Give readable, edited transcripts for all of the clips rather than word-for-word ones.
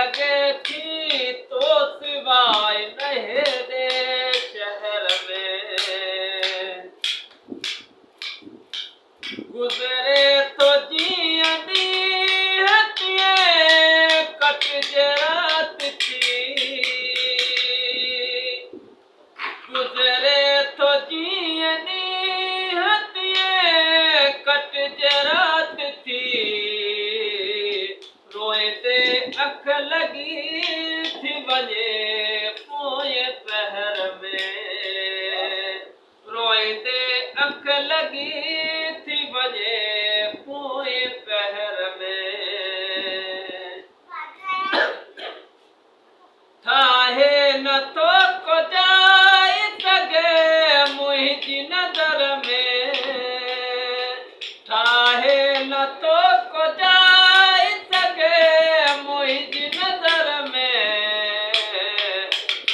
लगे थी तो सिवाय नहरे शहर में गुजरे तो जियनी हथिये कट जरात थी गुजरे तो जियनी हथिये कट जरात थी रोए अख लगी थी वजे पोए पहर में रोए अख लगी थी वजे पोए पहर में थाहे न तो को जाए सगे मुझी नजर में थाहे न तो को जाए सगे मुझी नजर में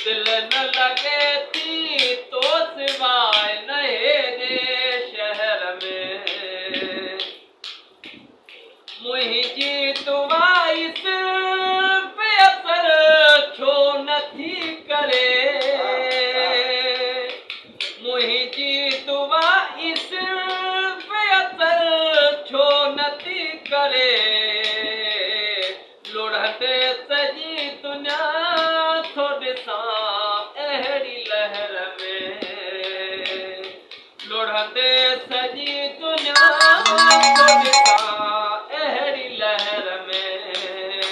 दिल न लगे थी तो सिवाय नहरे शहर में मुझी दुआई सिर्फ असर छो नथी करे मुझी दुआई सिर्फ असर छो नथी करे लुढ़ते सजी दुनिया थो ॾिसां अहिड़ी लहर में लुढ़ते सजी दुनिया थो ॾिसां अहिड़ी लहर में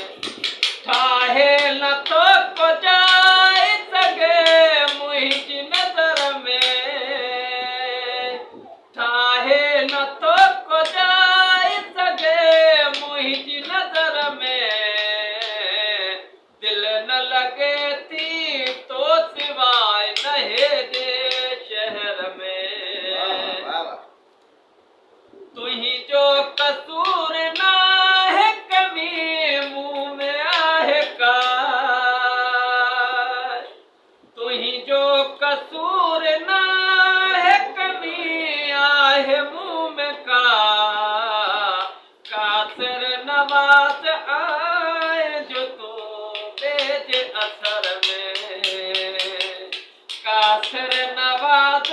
ठाहे न तो को जाए सगे मुझी नजर में ठाहे न तो को जाए सगे मुझी नजर में दिल न लगे थी तो सिवाय नहरे शहर में तुही जो कसूर ना है कमी मुंह में आहे का तुही जो कसूर ना है कमी आहे मुंह में का कासर नवाज आए जो तो बेज असर में कासर नवाज